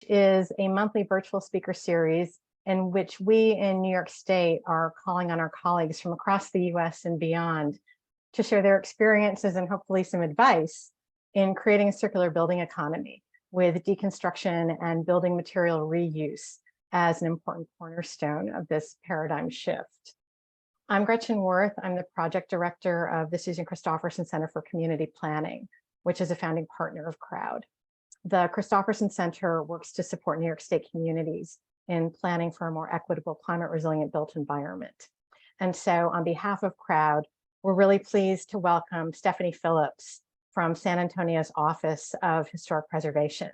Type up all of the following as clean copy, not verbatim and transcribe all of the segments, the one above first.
is a monthly virtual speaker series in which we in New York State are calling on our colleagues from across the US and beyond to share their experiences and hopefully some advice in creating a circular building economy with deconstruction and building material reuse as an important cornerstone of this paradigm shift. I'm Gretchen Worth. I'm the project director of the Susan Christopherson Center for Community Planning, which is a founding partner of CROWD. The Christopherson Center works to support New York State communities in planning for a more equitable, climate resilient built environment. And so on behalf of CROWD, we're really pleased to welcome Stephanie Phillips from San Antonio's Office of Historic Preservation.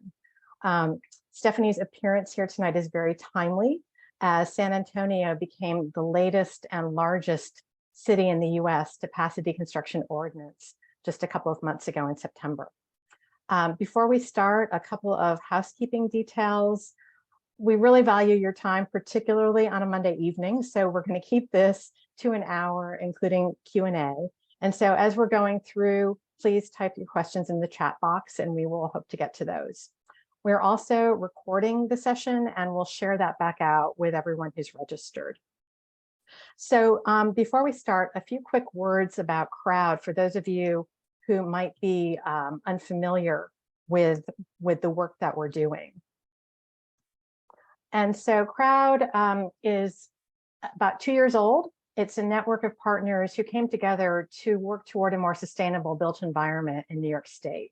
Stephanie appearance here tonight is very timely, as San Antonio became the latest and largest city in the US to pass a deconstruction ordinance just a couple of months ago in September. Before we start, a couple of housekeeping details. We really value your time, particularly on a Monday evening, so we're going to keep this to an hour, including Q&A. And so as we're going through, please type your questions in the chat box and we will hope to get to those. We're also recording the session and we'll share that back out with everyone who's registered. So before we start, a few quick words about CROWD for those of you who might be unfamiliar with the work that we're doing. And so CROWD is about 2 years old. It's a network of partners who came together to work toward a more sustainable built environment in New York State.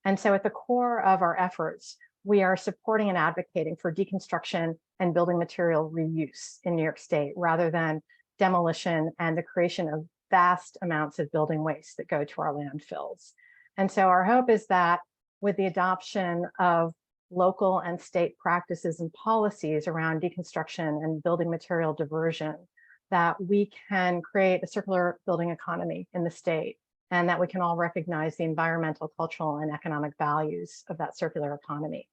And so at the core of our efforts, we are supporting and advocating for deconstruction and building material reuse in New York State, rather than demolition and the creation of vast amounts of building waste that go to our landfills. And so our hope is that with the adoption of local and state practices and policies around deconstruction and building material diversion, that we can create a circular building economy in the state, and that we can all recognize the environmental, cultural, and economic values of that circular economy.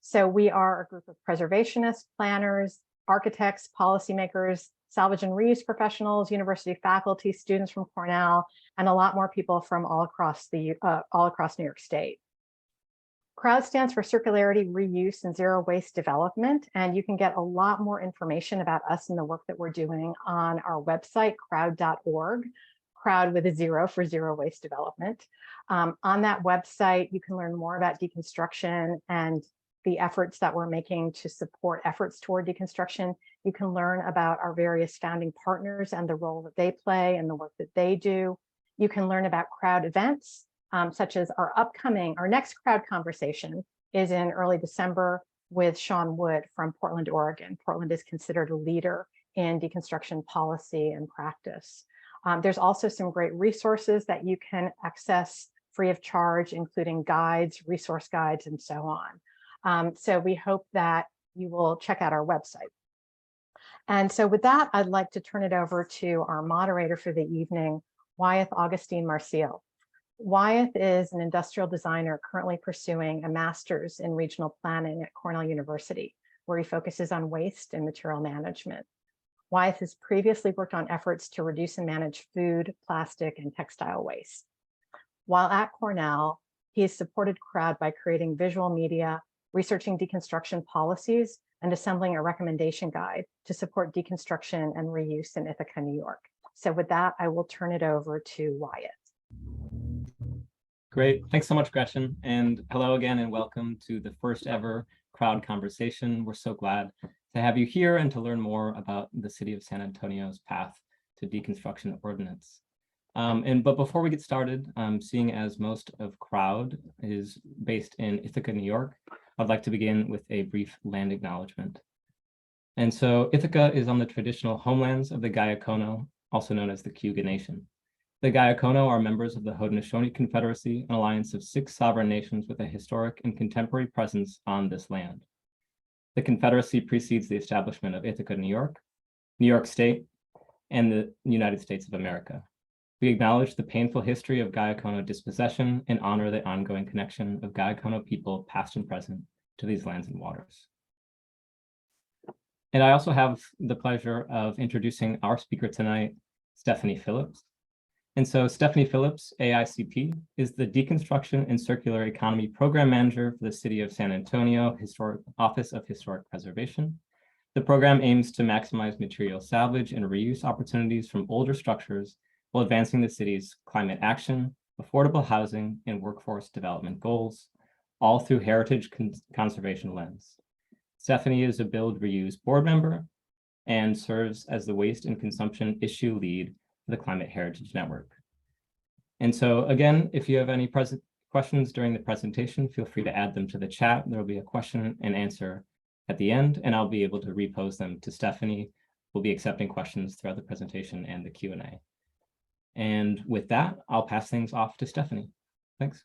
So we are a group of preservationists, planners, architects, policymakers, salvage and reuse professionals, university faculty, students from Cornell, and a lot more people from all across New York State. CROWD stands for Circularity, Reuse, and Zero Waste Development, and you can get a lot more information about us and the work that we're doing on our website, crowd.org, CROWD with a 0 for Zero Waste Development. On that website, you can learn more about deconstruction and the efforts that we're making to support efforts toward deconstruction. You can learn about our various founding partners and the role that they play and the work that they do. You can learn about CROWD events, such as our next CROWD conversation is in early December with Sean Wood from Portland, Oregon. Portland is considered a leader in deconstruction policy and practice. There's also some great resources that you can access free of charge, including guides, resource guides, and so on. So we hope that you will check out our website. And so with that, I'd like to turn it over to our moderator for the evening, Wyeth Augustine Marcial. Wyeth is an industrial designer currently pursuing a master's in regional planning at Cornell University, where he focuses on waste and material management. Wyeth has previously worked on efforts to reduce and manage food, plastic, and textile waste. While at Cornell, he has supported CROWD by creating visual media, researching deconstruction policies, and assembling a recommendation guide to support deconstruction and reuse in Ithaca, New York. So with that, I will turn it over to Wyeth. Great. Thanks so much, Gretchen. And hello again, and welcome to the first ever CROWD conversation. We're so glad to have you here and to learn more about the city of San Antonio's path to deconstruction ordinance. But before we get started, seeing as most of CROWD is based in Ithaca, New York, I'd like to begin with a brief land acknowledgement. And so Ithaca is on the traditional homelands of the Gayacono, also known as the Cayuga Nation. The Gayacono are members of the Haudenosaunee Confederacy, an alliance of 6 sovereign nations with a historic and contemporary presence on this land. The Confederacy precedes the establishment of Ithaca, New York State, and the United States of America. We acknowledge the painful history of Gayacono dispossession and honor the ongoing connection of Gayacono people, past and present, to these lands and waters. And I also have the pleasure of introducing our speaker tonight, Stephanie Phillips. And so Stephanie Phillips, AICP, is the Deconstruction and Circular Economy Program Manager for the City of San Antonio Office of Historic Preservation. The program aims to maximize material salvage and reuse opportunities from older structures while advancing the city's climate action, affordable housing, and workforce development goals, all through heritage conservation lens. Stephanie is a Build Reuse board member and serves as the Waste and Consumption Issue Lead for the Climate Heritage Network. And so again, if you have any questions during the presentation, feel free to add them to the chat. There will be a question and answer at the end, and I'll be able to repose them to Stephanie. We'll be accepting questions throughout the presentation and the Q&A. And with that, I'll pass things off to Stephanie. Thanks.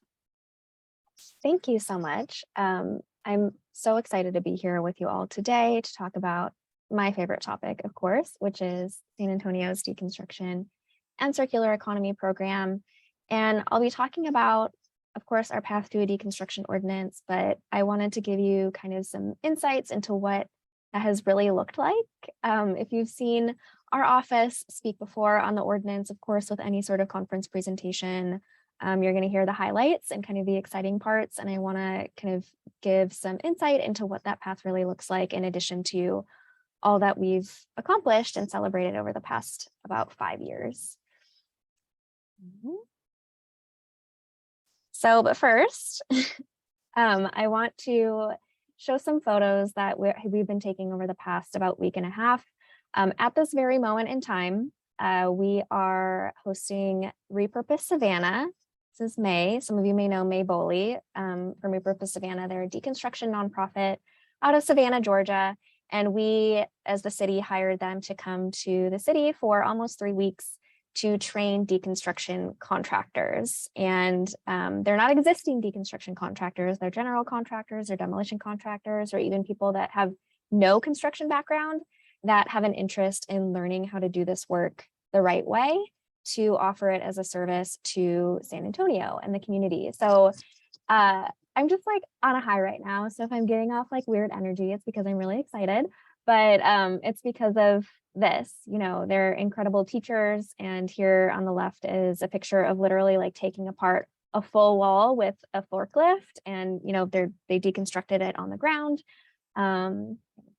Thank you so much. I'm so excited to be here with you all today to talk about my favorite topic, of course, which is San Antonio's Deconstruction and Circular Economy Program. And I'll be talking about, of course, our path to a deconstruction ordinance, but I wanted to give you kind of some insights into what that has really looked like. If you've seen our office speak before on the ordinance, of course, with any sort of conference presentation, you're going to hear the highlights and kind of the exciting parts. And I want to kind of give some insight into what that path really looks like, in addition to all that we've accomplished and celebrated over the past about 5 years. So, but first, I want to show some photos that we've been taking over the past about week and a half. At this very moment in time, we are hosting Repurpose Savannah. This is May. Some of you may know May Boley from Repurpose Savannah. They're a deconstruction nonprofit out of Savannah, Georgia. And we, as the city, hired them to come to the city for almost 3 weeks to train deconstruction contractors. And they're not existing deconstruction contractors. They're general contractors or demolition contractors, or even people that have no construction background that have an interest in learning how to do this work the right way to offer it as a service to San Antonio and the community. So I'm just like on a high right now. So if I'm getting off like weird energy, it's because I'm really excited, but it's because of this, you know, they're incredible teachers. And here on the left is a picture of literally like taking apart a full wall with a forklift, and, you know, they deconstructed it on the ground. A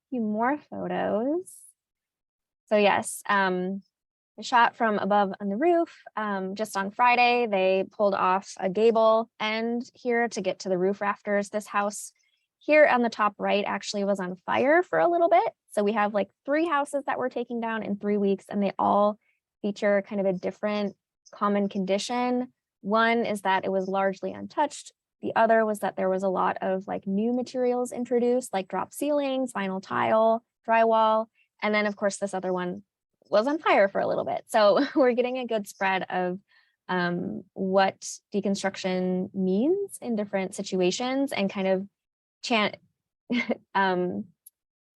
few more photos. So yes, shot from above on the roof. Just on Friday, they pulled off a gable end here to get to the roof rafters. This house here on the top right actually was on fire for a little bit. So we have like 3 houses that we're taking down in 3 weeks, and they all feature kind of a different common condition. One is that it was largely untouched. The other was that there was a lot of like new materials introduced, like drop ceilings, vinyl tile, drywall. And then of course, this other one was on fire for a little bit. So we're getting a good spread of what deconstruction means in different situations, and kind of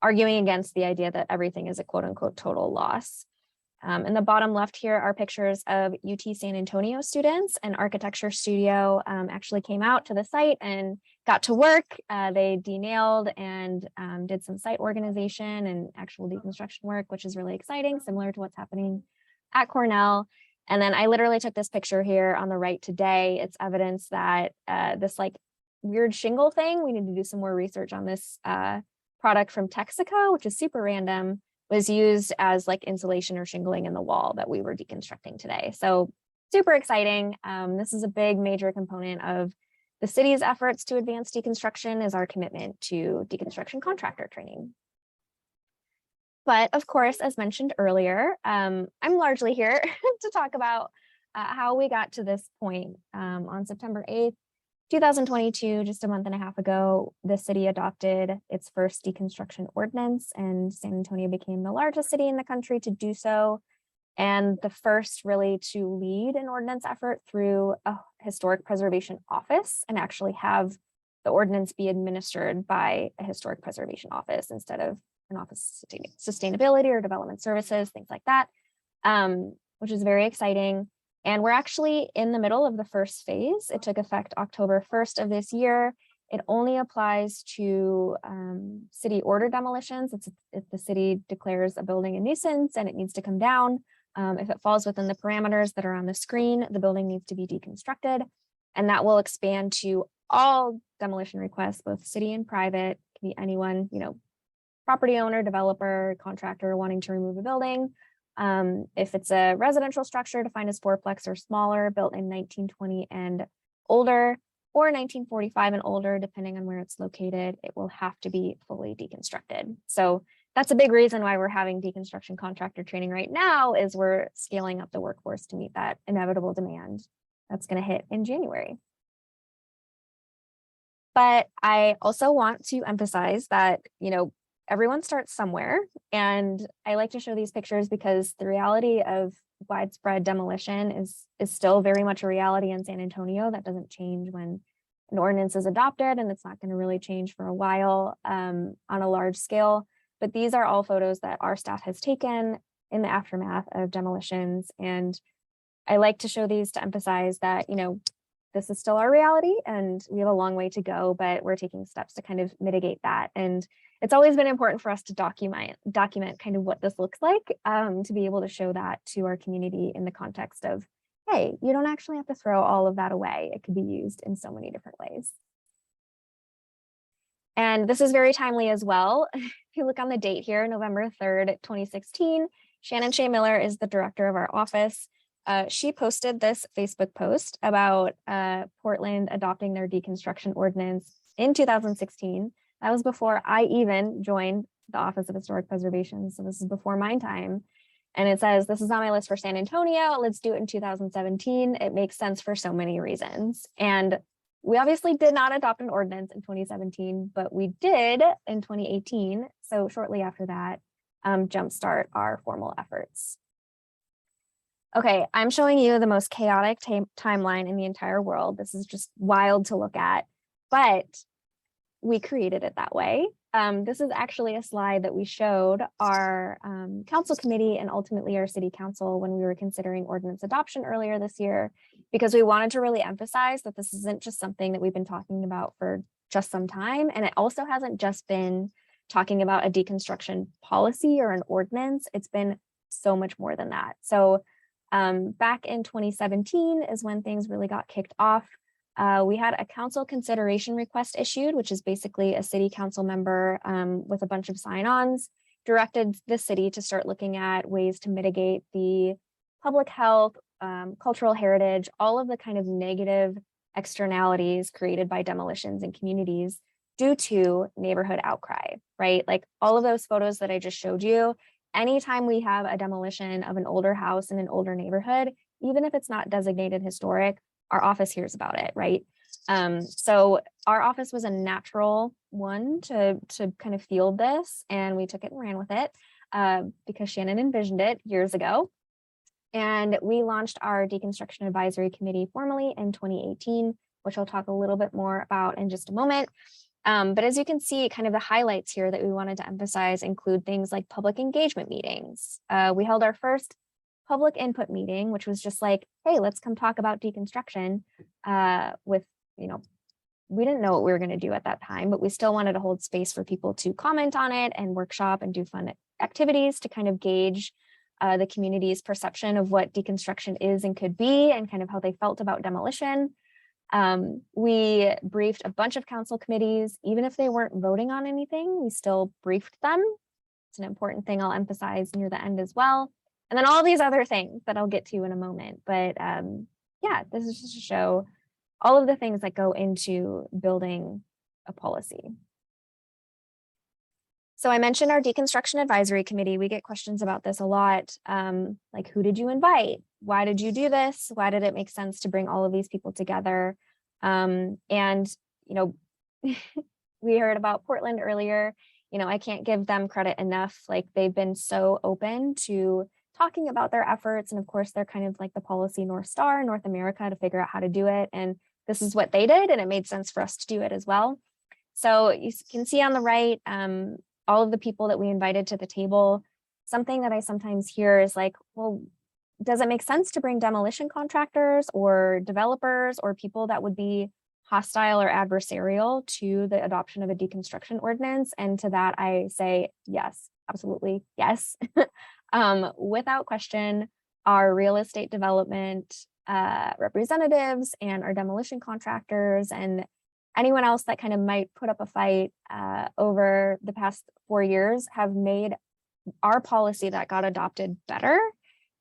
arguing against the idea that everything is a quote unquote total loss. In the bottom left here are pictures of UT San Antonio students. An architecture studio actually came out to the site and got to work. They denailed and did some site organization and actual deconstruction work, which is really exciting, similar to what's happening at Cornell. And then I literally took this picture here on the right today. It's evidence that this like weird shingle thing, we need to do some more research on this product from Texaco, which is super random, was used as like insulation or shingling in the wall that we were deconstructing today. So super exciting. This is a big major component of the city's efforts to advance deconstruction, is our commitment to deconstruction contractor training. But of course, as mentioned earlier, I'm largely here to talk about how we got to this point. On September 8th, 2022, just a month and a half ago, the city adopted its first deconstruction ordinance, and San Antonio became the largest city in the country to do so, and the first really to lead an ordinance effort through a historic preservation office and actually have the ordinance be administered by a historic preservation office instead of an office of sustainability or development services, things like that, which is very exciting. And we're actually in the middle of the first phase. It took effect October 1st of this year. It only applies to city order demolitions. If the city declares a building a nuisance and it needs to come down, If it falls within the parameters that are on the screen, the building needs to be deconstructed, and that will expand to all demolition requests, both city and private. Can be anyone, property owner, developer, contractor wanting to remove a building. If it's a residential structure defined as fourplex or smaller, built in 1920 and older, or 1945 and older, depending on where it's located, it will have to be fully deconstructed. So that's a big reason why we're having deconstruction contractor training right now, is we're scaling up the workforce to meet that inevitable demand that's going to hit in January. But I also want to emphasize that, everyone starts somewhere. And I like to show these pictures because the reality of widespread demolition is still very much a reality in San Antonio. That doesn't change when an ordinance is adopted, and it's not going to really change for a while on a large scale. But these are all photos that our staff has taken in the aftermath of demolitions. And I like to show these to emphasize that, this is still our reality and we have a long way to go, but we're taking steps to kind of mitigate that. And it's always been important for us to document kind of what this looks like, to be able to show that to our community in the context of, hey, you don't actually have to throw all of that away. It could be used in so many different ways. And this is very timely as well. If you look on the date here, November 3rd, 2016, Shannon Shea Miller is the director of our office. She posted this Facebook post about Portland adopting their deconstruction ordinance in 2016. That was before I even joined the Office of Historic Preservation. So this is before my time. And it says, this is on my list for San Antonio. Let's do it in 2017. It makes sense for so many reasons. And we obviously did not adopt an ordinance in 2017, but we did in 2018. So shortly after that, jumpstart our formal efforts. Okay, I'm showing you the most chaotic timeline in the entire world. This is just wild to look at, but we created it that way. This is actually a slide that we showed our council committee and ultimately our city council when we were considering ordinance adoption earlier this year, because we wanted to really emphasize that this isn't just something that we've been talking about for just some time. And it also hasn't just been talking about a deconstruction policy or an ordinance. It's been so much more than that. So back in 2017 is when things really got kicked off. We had a council consideration request issued, which is basically a city council member with a bunch of sign-ons directed the city to start looking at ways to mitigate the public health, cultural heritage, all of the kind of negative externalities created by demolitions in communities due to neighborhood outcry, right? Like all of those photos that I just showed you, anytime we have a demolition of an older house in an older neighborhood, even if it's not designated historic, our office hears about it, right? So our office was a natural one to kind of field this, and we took it and ran with it because Shannon envisioned it years ago. And we launched our Deconstruction Advisory Committee formally in 2018, which I'll talk a little bit more about in just a moment. But as you can see, kind of the highlights here that we wanted to emphasize include things like public engagement meetings. We held our first public input meeting, which was just like, hey, let's come talk about deconstruction with, we didn't know what we were going to do at that time, but we still wanted to hold space for people to comment on it and workshop and do fun activities to kind of gauge the community's perception of what deconstruction is and could be and kind of how they felt about demolition. We briefed a bunch of council committees. Even if they weren't voting on anything, we still briefed them. It's an important thing I'll emphasize near the end as well. And then all these other things that I'll get to in a moment. But yeah, this is just to show all of the things that go into building a policy. So I mentioned our Deconstruction Advisory Committee. We get questions about this a lot. Like, who did you invite? Why did you do this? Why did it make sense to bring all of these people together? And, we heard about Portland earlier. I can't give them credit enough. Like, they've been so open to talking about their efforts. And of course, they're kind of like the policy North Star in North America to figure out how to do it. And this is what they did. And it made sense for us to do it as well. So you can see on the right, all of the people that we invited to the table. Something that I sometimes hear is like, well, does it make sense to bring demolition contractors or developers or people that would be hostile or adversarial to the adoption of a deconstruction ordinance? And to that, I say, yes, absolutely, yes. Without question, our real estate development representatives and our demolition contractors and anyone else that kind of might put up a fight over the past 4 years have made our policy that got adopted better.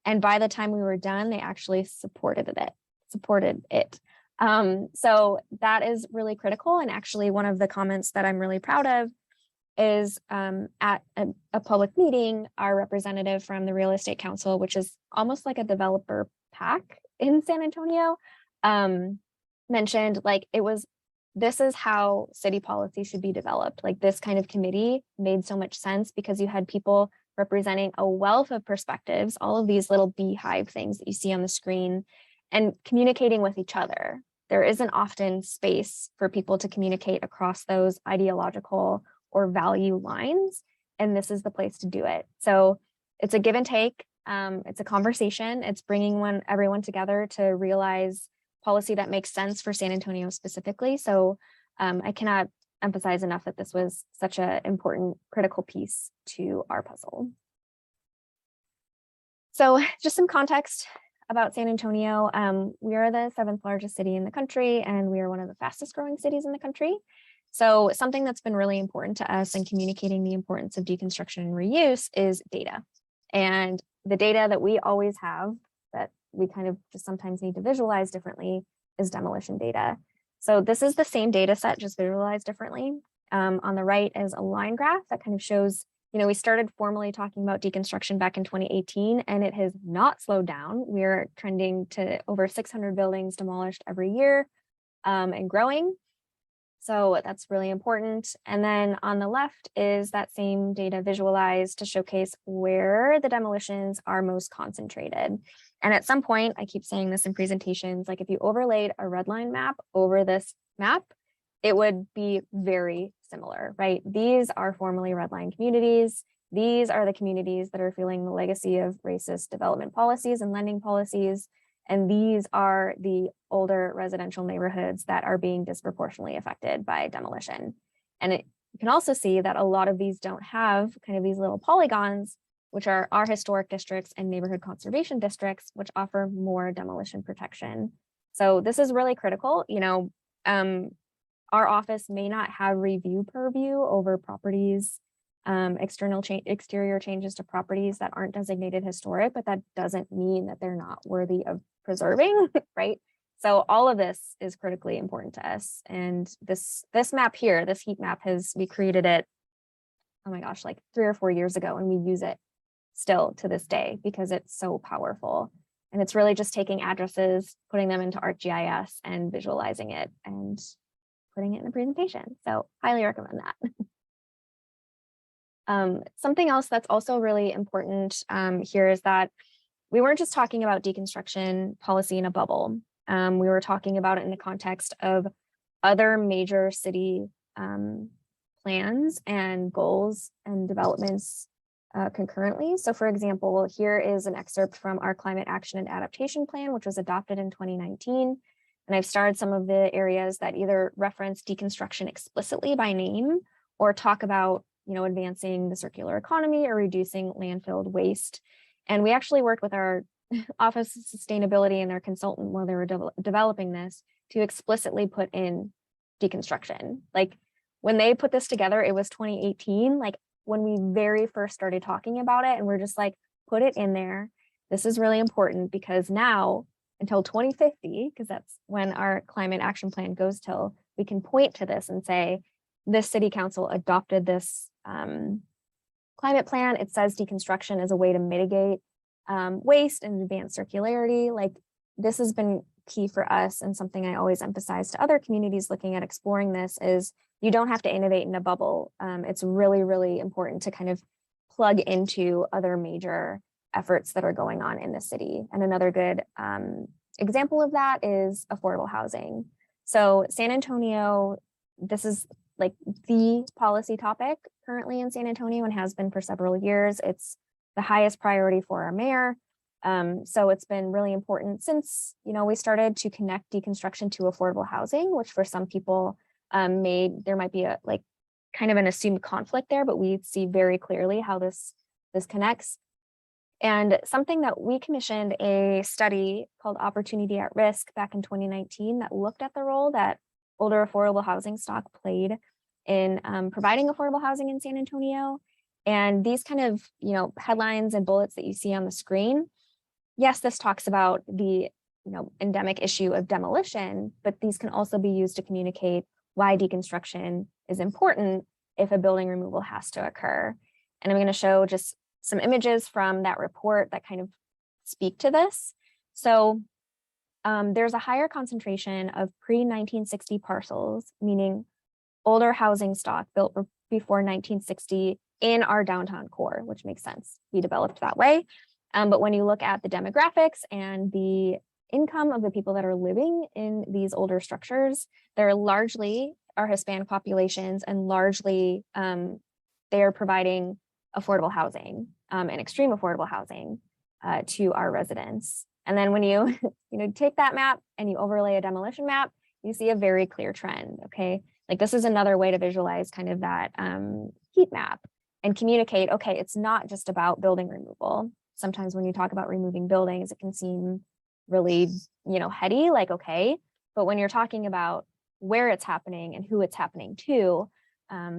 And by the time we were done, they actually supported it. So that is really critical. And actually one of the comments that I'm really proud of is at a public meeting, our representative from the Real Estate Council, which is almost like a developer PAC in San Antonio, mentioned like this is how city policy should be developed. Like this kind of committee made so much sense because you had people representing a wealth of perspectives, all of these little beehive things that you see on the screen, and communicating with each other. There isn't often space for people to communicate across those ideological or value lines, and this is the place to do it. So it's a give and take. It's a conversation. It's bringing everyone together to realize policy that makes sense for San Antonio specifically. So I cannot emphasize enough that this was such an important, critical piece to our puzzle. So just some context about San Antonio. We are the 7th largest city in the country, and we are one of the fastest growing cities in the country. So something that's been really important to us in communicating the importance of deconstruction and reuse is data. And the data that we always have that we kind of just sometimes need to visualize differently is demolition data. So this is the same data set, just visualized differently. On the right is a line graph that kind of shows, we started formally talking about deconstruction back in 2018, and it has not slowed down. We're trending to over 600 buildings demolished every year and growing. So that's really important. And then on the left is that same data visualized to showcase where the demolitions are most concentrated. And at some point, I keep saying this in presentations, like if you overlaid a red line map over this map, it would be very similar, right? These are formerly redline communities. These are the communities that are feeling the legacy of racist development policies and lending policies. And these are the older residential neighborhoods that are being disproportionately affected by demolition. And you can also see that a lot of these don't have kind of these little polygons, which are our historic districts and neighborhood conservation districts, which offer more demolition protection. So this is really critical. Our office may not have review purview over properties, exterior changes to properties that aren't designated historic, but that doesn't mean that they're not worthy of preserving, right? So all of this is critically important to us. And this map here, this heat map we created it, oh my gosh, like 3 or 4 years ago, and we use it still to this day because it's so powerful. And it's really just taking addresses, putting them into ArcGIS and visualizing it and putting it in a presentation. So highly recommend that. Something else that's also really important here is that we weren't just talking about deconstruction policy in a bubble. We were talking about it in the context of other major city plans and goals and developments concurrently. So for example, here is an excerpt from our Climate Action and Adaptation Plan, which was adopted in 2019. And I've starred some of the areas that either reference deconstruction explicitly by name or talk about advancing the circular economy or reducing landfill waste. And we actually worked with our Office of Sustainability and their consultant while they were developing this to explicitly put in deconstruction. Like when they put this together, it was 2018, like when we very first started talking about it, and we're just like, put it in there. This is really important because now until 2050, because that's when our climate action plan goes till, we can point to this and say, this city council adopted this climate plan. It says deconstruction is a way to mitigate waste and advance circularity. Like this has been key for us, and something I always emphasize to other communities looking at exploring this is you don't have to innovate in a bubble. It's really, really important to kind of plug into other major efforts that are going on in the city. And another good example of that is affordable housing. So San Antonio, this is like the policy topic currently in San Antonio and has been for several years. It's the highest priority for our mayor. So it's been really important since, we started to connect deconstruction to affordable housing, which for some people there might be a kind of an assumed conflict there, but we see very clearly how this connects. And something that we commissioned a study called Opportunity at Risk back in 2019 that looked at the role that older affordable housing stock played in providing affordable housing in San Antonio. And these kind of, headlines and bullets that you see on the screen, yes, this talks about the, endemic issue of demolition, but these can also be used to communicate why deconstruction is important if a building removal has to occur. And I'm going to show just some images from that report that kind of speak to this. So there's a higher concentration of pre-1960 parcels, meaning older housing stock built before 1960 in our downtown core, which makes sense. We developed that way. But when you look at the demographics and the income of the people that are living in these older structures, they're largely our Hispanic populations, and largely they are providing affordable housing and extreme affordable housing to our residents. And then when you take that map and you overlay a demolition map, you see a very clear trend. Okay, like this is another way to visualize kind of that heat map and communicate. Okay, it's not just about building removal. Sometimes when you talk about removing buildings, it can seem really heady, like okay, but when you're talking about where it's happening and who it's happening to,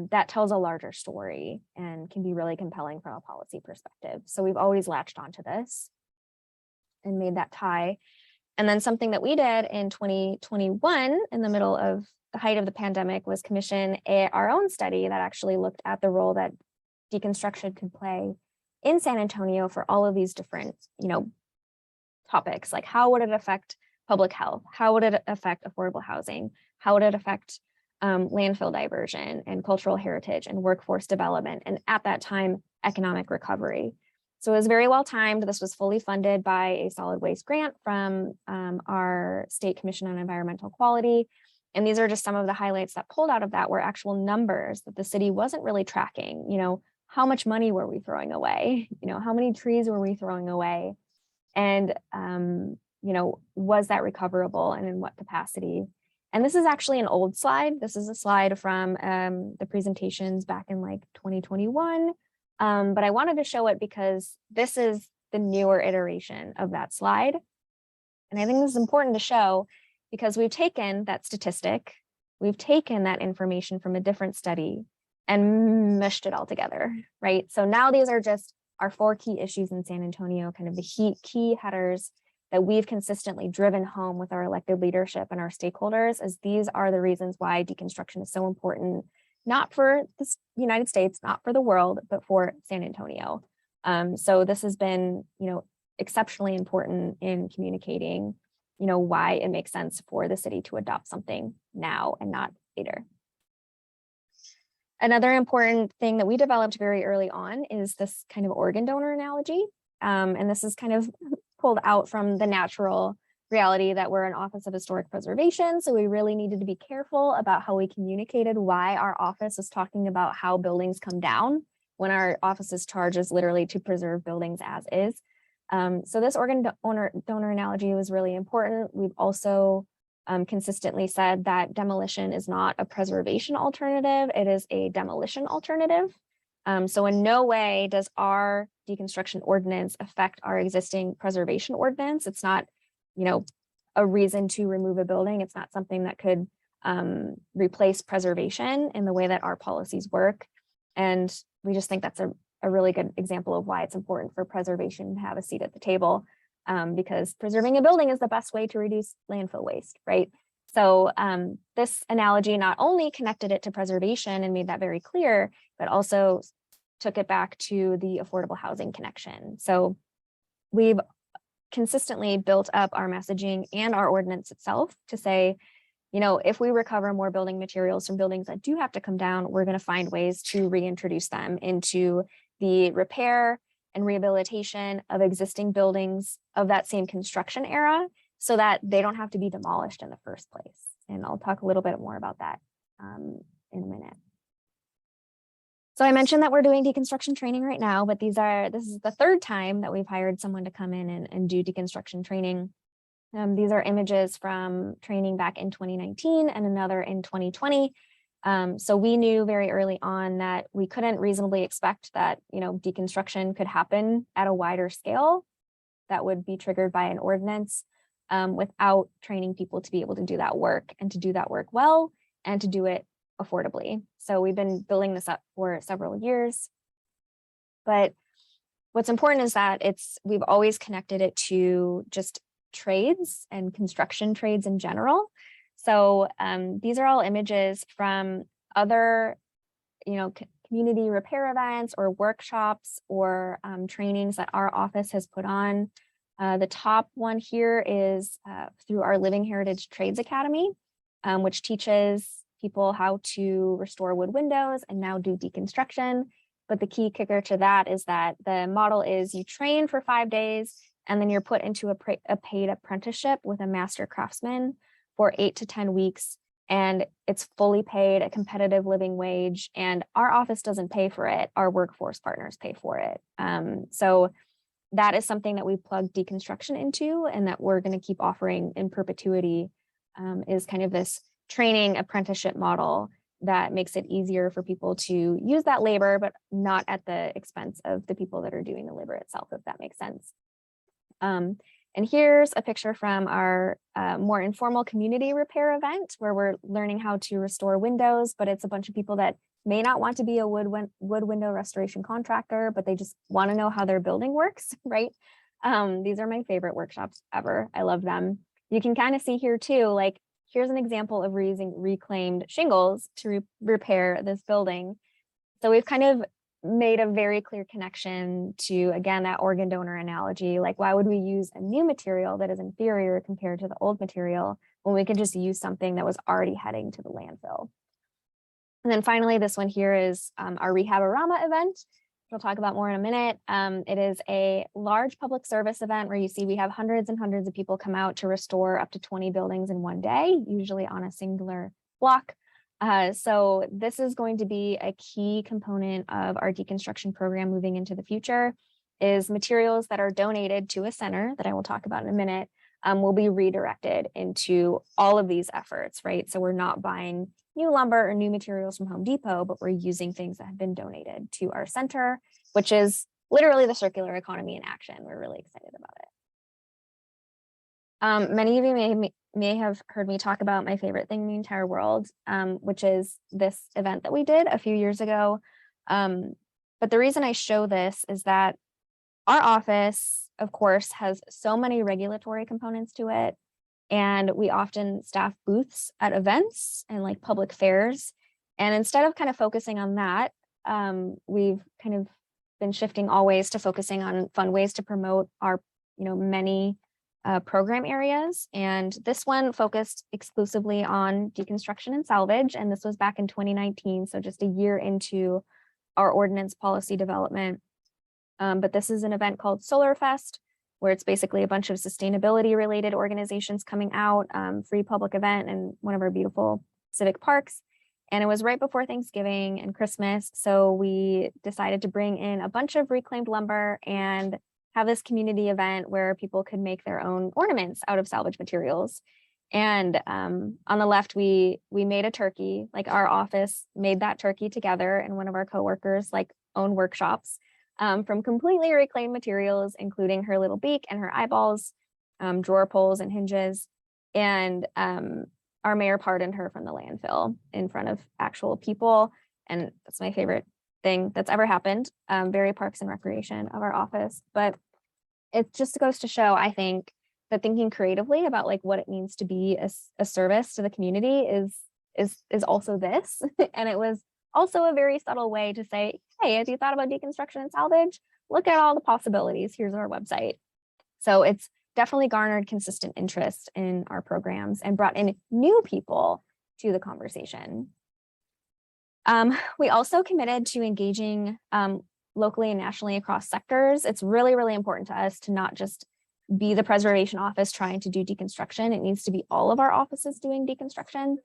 that tells a larger story and can be really compelling from a policy perspective. So we've always latched onto this and made that tie. And then something that we did in 2021, in the middle of the height of the pandemic, was commission our own study that actually looked at the role that deconstruction could play in San Antonio for all of these different, topics. Like, how would it affect public health? How would it affect affordable housing? How would it affect landfill diversion and cultural heritage and workforce development? And at that time, economic recovery. So it was very well timed. This was fully funded by a solid waste grant from our State Commission on Environmental Quality. And these are just some of the highlights that pulled out of that were actual numbers that the city wasn't really tracking. How much money were we throwing away? How many trees were we throwing away? And, was that recoverable and in what capacity? And this is actually an old slide. This is a slide from the presentations back in like 2021. But I wanted to show it because this is the newer iteration of that slide. And I think this is important to show because we've taken that statistic, we've taken that information from a different study and meshed it all together, right? So now these are just our 4 key issues in San Antonio, kind of the key headers that we've consistently driven home with our elected leadership and our stakeholders, as these are the reasons why deconstruction is so important, not for the United States, not for the world, but for San Antonio. So this has been, exceptionally important in communicating, why it makes sense for the city to adopt something now and not later. Another important thing that we developed very early on is this kind of organ donor analogy. And this is kind of pulled out from the natural reality that we're an Office of Historic Preservation. So we really needed to be careful about how we communicated why our office is talking about how buildings come down when our office's charge is literally to preserve buildings as is. So this organ donor analogy was really important. We've also consistently said that demolition is not a preservation alternative, it is a demolition alternative. So in no way does our deconstruction ordinance affect our existing preservation ordinance. It's not, a reason to remove a building. It's not something that could replace preservation in the way that our policies work. And we just think that's a really good example of why it's important for preservation to have a seat at the table. Because preserving a building is the best way to reduce landfill waste, right? So this analogy not only connected it to preservation and made that very clear, but also took it back to the affordable housing connection. So we've consistently built up our messaging and our ordinance itself to say, if we recover more building materials from buildings that do have to come down, we're going to find ways to reintroduce them into the repair and rehabilitation of existing buildings of that same construction era so that they don't have to be demolished in the first place. And I'll talk a little bit more about that in a minute. So I mentioned that we're doing deconstruction training right now, but this is the 3rd time that we've hired someone to come in and do deconstruction training. These are images from training back in 2019 and another in 2020. So we knew very early on that we couldn't reasonably expect that, deconstruction could happen at a wider scale that would be triggered by an ordinance without training people to be able to do that work and to do that work well and to do it affordably. So we've been building this up for several years. But what's important is that we've always connected it to just trades and construction trades in general. So these are all images from other, community repair events or workshops or trainings that our office has put on. The top one here is through our Living Heritage Trades Academy, which teaches people how to restore wood windows and now do deconstruction. But the key kicker to that is that the model is you train for 5 days and then you're put into a paid apprenticeship with a master craftsman for 8 to 10 weeks. And it's fully paid, a competitive living wage, and our office doesn't pay for it. Our workforce partners pay for it. So that is something that we plug deconstruction into and that we're going to keep offering in perpetuity, is kind of this training apprenticeship model that makes it easier for people to use that labor, but not at the expense of the people that are doing the labor itself, if that makes sense. And here's a picture from our more informal community repair event where we're learning how to restore windows, but it's a bunch of people that may not want to be a wood window restoration contractor, but they just want to know how their building works, right? These are my favorite workshops ever. I love them. You can kind of see here too, like, here's an example of reusing reclaimed shingles to repair this building. So we've kind of made a very clear connection to, again, that organ donor analogy. Like, why would we use a new material that is inferior compared to the old material when we could just use something that was already heading to the landfill? And then finally, this one here is our Rehaborama event, which we'll talk about more in a minute. It is a large public service event where you see we have hundreds and hundreds of people come out to restore up to 20 buildings in one day, usually on a singular block. So this is going to be a key component of our deconstruction program moving into the future, is materials that are donated to a center that I will talk about in a minute will be redirected into all of these efforts, right? So we're not buying new lumber or new materials from Home Depot, but we're using things that have been donated to our center, which is literally the circular economy in action. We're really excited about it. Many of you may have heard me talk about my favorite thing in the entire world, which is this event that we did a few years ago. But the reason I show this is that our office, of course, has so many regulatory components to it. And we often staff booths at events and like public fairs. And instead of kind of focusing on that, we've kind of been shifting always to focusing on fun ways to promote our, many program areas. And this one focused exclusively on deconstruction and salvage. And this was back in 2019. So just a year into our ordinance policy development. But this is an event called Solar Fest, where it's basically a bunch of sustainability related organizations coming out, free public event in one of our beautiful civic parks. And it was right before Thanksgiving and Christmas. So we decided to bring in a bunch of reclaimed lumber and have this community event where people could make their own ornaments out of salvage materials. And on the left, we made a turkey, like our office made that turkey together, and one of our coworkers owned workshops. From completely reclaimed materials, including her little beak and her eyeballs, drawer pulls and hinges. And our mayor pardoned her from the landfill in front of actual people. And that's my favorite thing that's ever happened. Very Parks and Recreation of our office. But it just goes to show, I think, that thinking creatively about what it means to be a service to the community is also this. And it was also a very subtle way to say, hey, have you thought about deconstruction and salvage? Look at all the possibilities. Here's our website. So it's definitely garnered consistent interest in our programs and brought in new people to the conversation. We also committed to engaging locally and nationally across sectors. It's really, really important to us to not just be the preservation office trying to do deconstruction. It needs to be all of our offices doing deconstruction.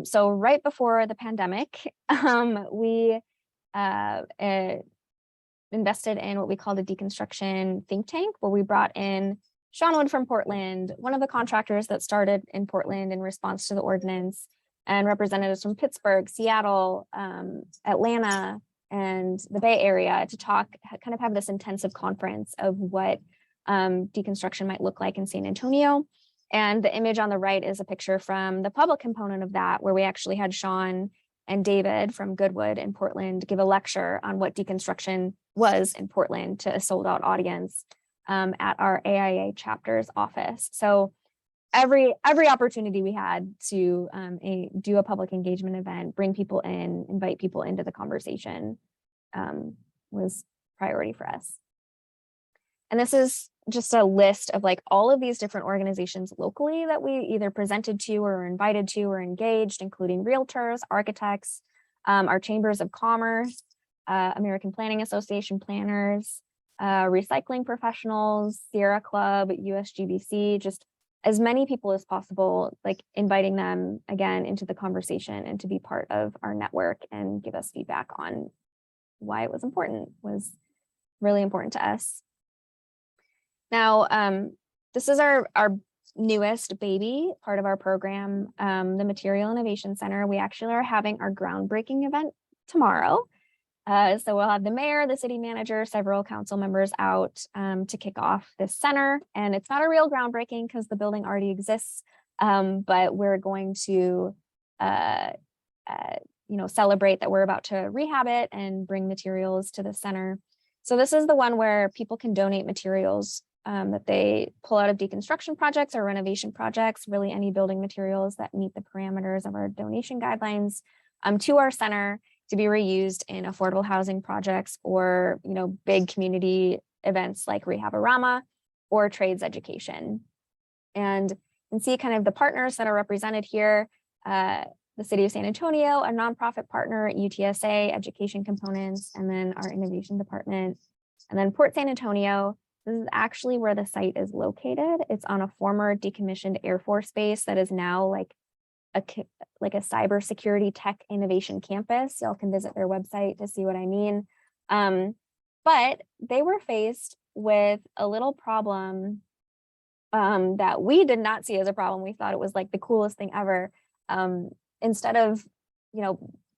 So right before the pandemic, we invested in what we called a deconstruction think tank, where we brought in Sean Wood from Portland, one of the contractors that started in Portland in response to the ordinance, and representatives from Pittsburgh, Seattle, Atlanta, and the Bay Area to talk, kind of have this intensive conference of what deconstruction might look like in San Antonio. And the image on the right is a picture from the public component of that, where we actually had Sean and David from Goodwood in Portland give a lecture on what deconstruction was in Portland to a sold out audience at our AIA chapter's office. So every opportunity we had to do a public engagement event, bring people in, invite people into the conversation was priority for us. And this is just a list of like all of these different organizations locally that we either presented to or invited to or engaged, including realtors, architects, our chambers of commerce, American Planning Association planners, recycling professionals, Sierra Club, USGBC, just as many people as possible, like inviting them again into the conversation and to be part of our network and give us feedback on why it was really important to us. Now, this is our newest baby, part of our program, the Material Innovation Center. We actually are having our groundbreaking event tomorrow. So we'll have the mayor, the city manager, several council members out to kick off this center. And it's not a real groundbreaking because the building already exists, but we're going to celebrate that we're about to rehab it and bring materials to the center. So this is the one where people can donate materials that they pull out of deconstruction projects or renovation projects, really any building materials that meet the parameters of our donation guidelines to our center to be reused in affordable housing projects or, big community events like Rehaborama or trades education. And you can see kind of the partners that are represented here. The City of San Antonio, a nonprofit partner, UTSA, education components, and then our innovation department. And then Port San Antonio, this is actually where the site is located. It's on a former decommissioned Air Force base that is now like a cybersecurity tech innovation campus. Y'all can visit their website to see what I mean. But they were faced with a little problem that we did not see as a problem. We thought it was like the coolest thing ever. Instead of,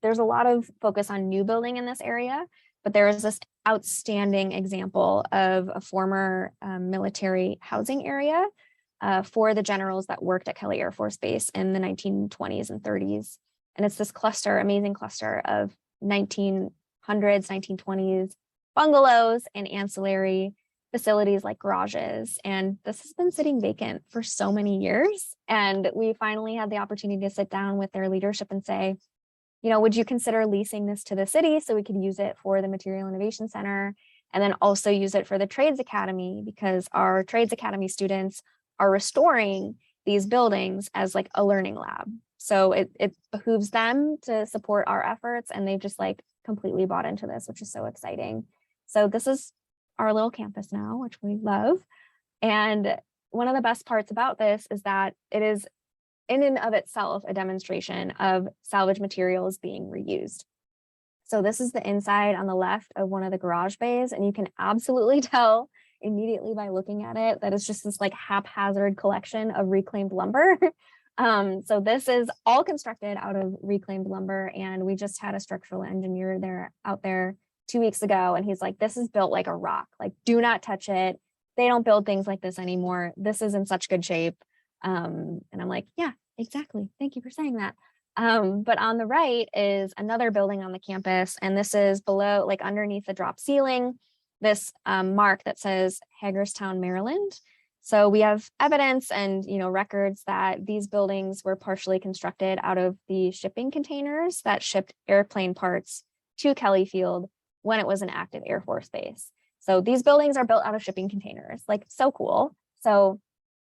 there's a lot of focus on new building in this area, but there is this outstanding example of a former military housing area for the generals that worked at Kelly Air Force Base in the 1920s and 30s. And it's this amazing cluster of 1900s, 1920s bungalows and ancillary facilities like garages. And this has been sitting vacant for so many years. And we finally had the opportunity to sit down with their leadership and say, would you consider leasing this to the city so we could use it for the Material Innovation Center and then also use it for the Trades Academy, because our Trades Academy students are restoring these buildings as like a learning lab. So it behooves them to support our efforts, and they've just like completely bought into this, which is so exciting. So this is our little campus now, which we love. And one of the best parts about this is that it is in and of itself a demonstration of salvage materials being reused. So this is the inside on the left of one of the garage bays, and you can absolutely tell immediately by looking at it that it's just this like haphazard collection of reclaimed lumber. So this is all constructed out of reclaimed lumber, and we just had a structural engineer out there 2 weeks ago, and he's like, this is built like a rock, like do not touch it. They don't build things like this anymore. This is in such good shape. And I'm like, yeah, exactly. Thank you for saying that. But on the right is another building on the campus, and this is below, like underneath the drop ceiling, this mark that says Hagerstown, Maryland. So we have evidence and records that these buildings were partially constructed out of the shipping containers that shipped airplane parts to Kelly Field when it was an active Air Force base. So these buildings are built out of shipping containers, like so cool. So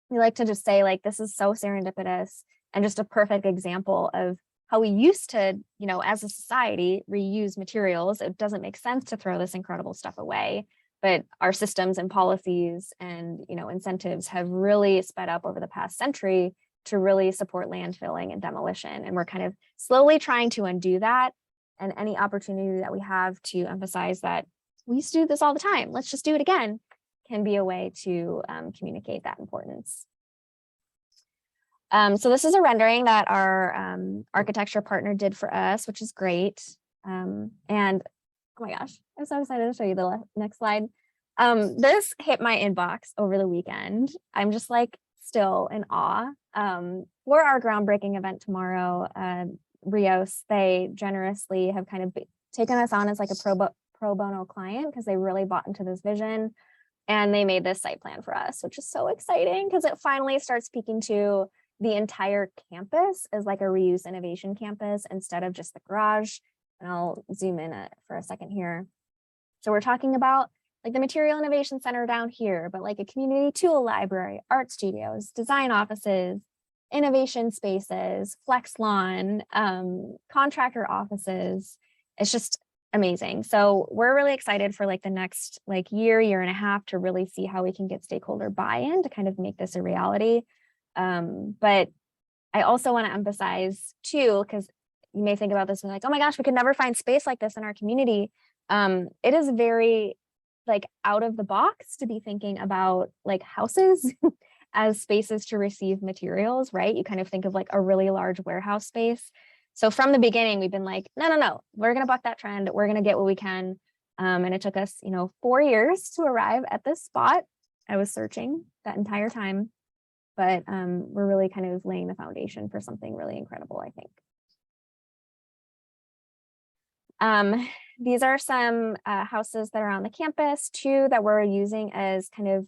we like to just say like, this is so serendipitous and just a perfect example of how we used to, as a society, reuse materials. It doesn't make sense to throw this incredible stuff away, but our systems and policies and, incentives have really sped up over the past century to really support landfilling and demolition. And we're kind of slowly trying to undo that. And any opportunity that we have to emphasize that we used to do this all the time, let's just do it again, can be a way to communicate that importance. So this is a rendering that our architecture partner did for us, which is great. And oh my gosh, I'm so excited to show you the next slide. This hit my inbox over the weekend. I'm just like still in awe. For our groundbreaking event tomorrow, Rios, they generously have kind of taken us on as like a pro bono client because they really bought into this vision. And they made this site plan for us, which is so exciting because it finally starts speaking to the entire campus as like a reuse innovation campus instead of just the garage. And I'll zoom in for a second here. So we're talking about like the Material Innovation Center down here, but like a community tool library, art studios, design offices, innovation spaces, flex lawn, contractor offices. It's just amazing. So we're really excited for like the next like year and a half to really see how we can get stakeholder buy-in to kind of make this a reality. But I also want to emphasize too, because you may think about this and like, oh my gosh, we could never find space like this in our community. It is very like out of the box to be thinking about like houses as spaces to receive materials, right? You kind of think of like a really large warehouse space. So from the beginning, we've been like, no, we're going to buck that trend. We're going to get what we can. And it took us, 4 years to arrive at this spot. I was searching that entire time, but we're really kind of laying the foundation for something really incredible, I think. These are some houses that are on the campus too, that we're using as kind of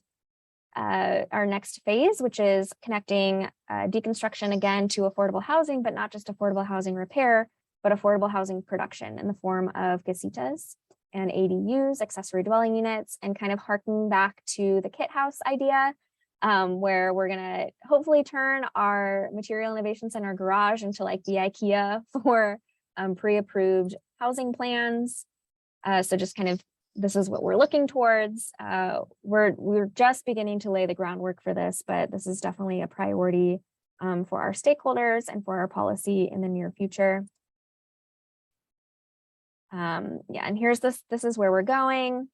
our next phase, which is connecting deconstruction again to affordable housing, but not just affordable housing repair, but affordable housing production in the form of casitas and ADUs, accessory dwelling units, and kind of harking back to the kit house idea, where we're gonna hopefully turn our Material Innovation Center garage into like the IKEA for pre-approved housing plans. So just kind of this is what we're looking towards. We're just beginning to lay the groundwork for this, but this is definitely a priority for our stakeholders and for our policy in the near future. Yeah, and here's this is where we're going.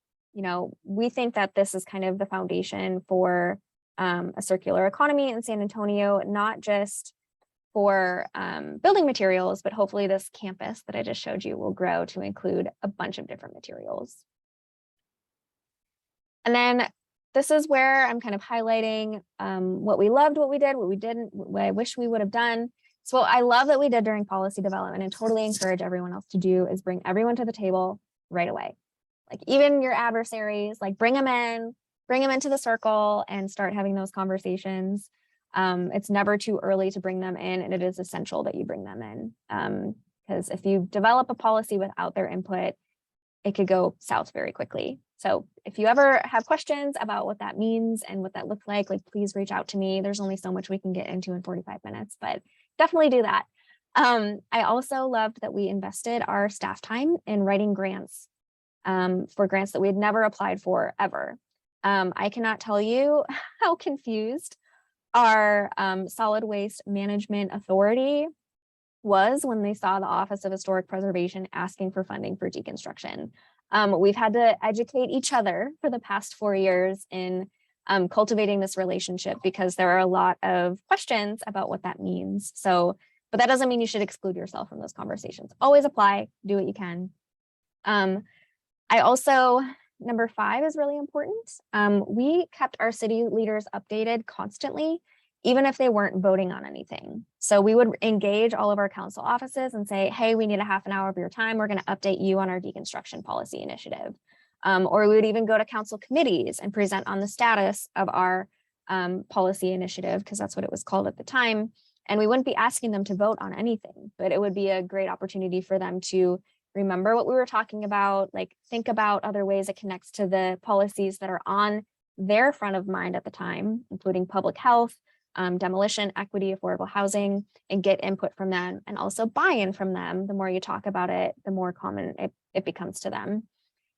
We think that this is kind of the foundation for a circular economy in San Antonio, not just for building materials, but hopefully this campus that I just showed you will grow to include a bunch of different materials. And then this is where I'm kind of highlighting what we loved, what we did, what we didn't, what I wish we would have done. So what I love that we did during policy development and totally encourage everyone else to do is bring everyone to the table right away. Like even your adversaries, like bring them into the circle and start having those conversations. It's never too early to bring them in, and it is essential that you bring them in. Because if you develop a policy without their input, it could go south very quickly. So if you ever have questions about what that means and what that looks like please reach out to me. There's only so much we can get into in 45 minutes, but definitely do that. I also loved that we invested our staff time in writing grants for grants that we had never applied for ever. I cannot tell you how confused our solid waste management authority was when they saw the Office of Historic Preservation asking for funding for deconstruction. We've had to educate each other for the past 4 years in cultivating this relationship because there are a lot of questions about what that means. So, but that doesn't mean you should exclude yourself from those conversations. Always apply, do what you can. I also, number 5 is really important. We kept our city leaders updated constantly, even if they weren't voting on anything. So we would engage all of our council offices and say, hey, we need a half an hour of your time. We're going to update you on our deconstruction policy initiative. Or we would even go to council committees and present on the status of our policy initiative, because that's what it was called at the time. And we wouldn't be asking them to vote on anything, but it would be a great opportunity for them to remember what we were talking about, like think about other ways it connects to the policies that are on their front of mind at the time, including public health, demolition, equity, affordable housing, and get input from them and also buy-in from them. The more you talk about it, the more common it becomes to them.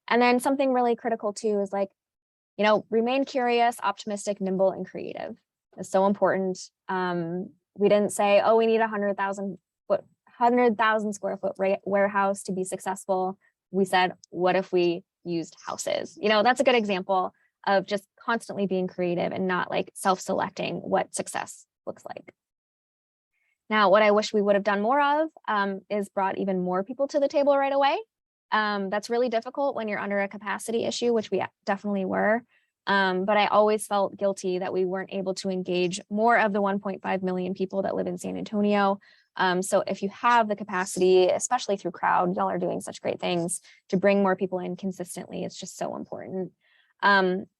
And then something really critical too is remain curious, optimistic, nimble, and creative. It's so important. We didn't say, oh, we need 100,000 square foot warehouse to be successful. We said, what if we used houses? That's a good example of just constantly being creative and not self-selecting what success looks like. Now, what I wish we would have done more of is brought even more people to the table right away. That's really difficult when you're under a capacity issue, which we definitely were. But I always felt guilty that we weren't able to engage more of the 1.5 million people that live in San Antonio. So if you have the capacity, especially through Crowd, y'all are doing such great things to bring more people in consistently. It's just so important.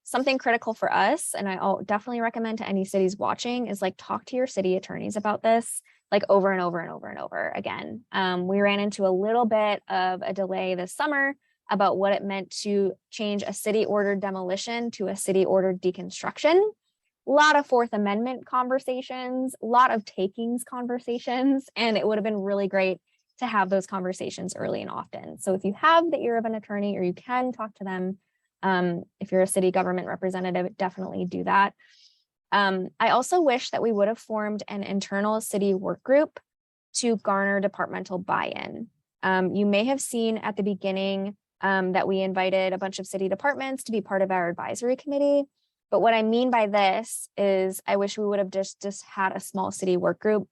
Something critical for us, and I'll definitely recommend to any cities watching, is like talk to your city attorneys about this, like over and over and over and over again. We ran into a little bit of a delay this summer about what it meant to change a city ordered demolition to a city ordered deconstruction. A lot of Fourth Amendment conversations, a lot of takings conversations, and it would have been really great to have those conversations early and often. So if you have the ear of an attorney, or you can talk to them, if you're a city government representative, definitely do that. I also wish that we would have formed an internal city work group to garner departmental buy-in. You may have seen at the beginning that we invited a bunch of city departments to be part of our advisory committee. But what I mean by this is I wish we would have just had a small city work group.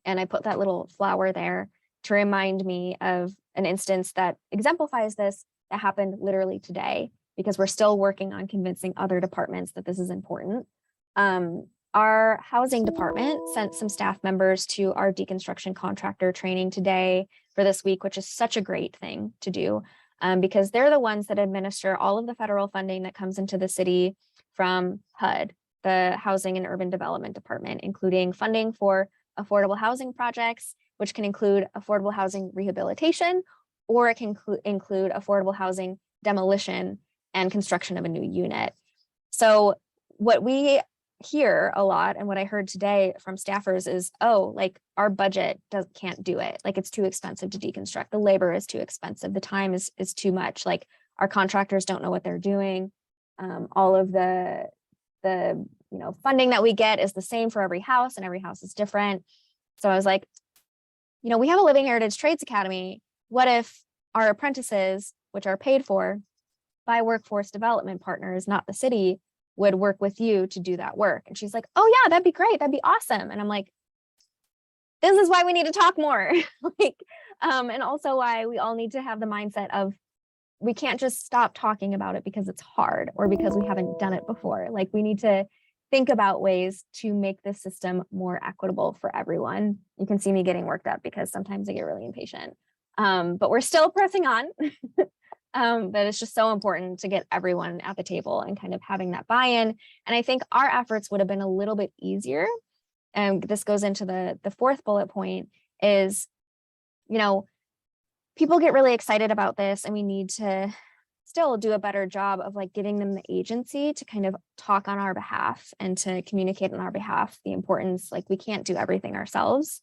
And I put that little flower there to remind me of an instance that exemplifies this that happened literally today, because we're still working on convincing other departments that this is important. Our housing department sent some staff members to our deconstruction contractor training today for this week, which is such a great thing to do, because they're the ones that administer all of the federal funding that comes into the city from HUD, the Housing and Urban Development Department, including funding for affordable housing projects, which can include affordable housing rehabilitation, or it can include affordable housing demolition and construction of a new unit. So what we hear a lot, and what I heard today from staffers, is, oh, like our budget can't do it. Like it's too expensive to deconstruct. The labor is too expensive. The time is too much. Like our contractors don't know what they're doing. All of the funding that we get is the same for every house, and every house is different. So I was like, we have a Living Heritage Trades Academy. What if our apprentices, which are paid for by workforce development partners, not the city, would work with you to do that work? And she's like, oh yeah, that'd be great. That'd be awesome. And I'm like, this is why we need to talk more. And also why we all need to have the mindset of, we can't just stop talking about it because it's hard or because we haven't done it before. Like we need to think about ways to make this system more equitable for everyone. You can see me getting worked up because sometimes I get really impatient, but we're still pressing on. But it's just so important to get everyone at the table and kind of having that buy-in. And I think our efforts would have been a little bit easier. And this goes into the fourth bullet point is, people get really excited about this, and we need to still do a better job of like giving them the agency to kind of talk on our behalf and to communicate on our behalf the importance. Like we can't do everything ourselves.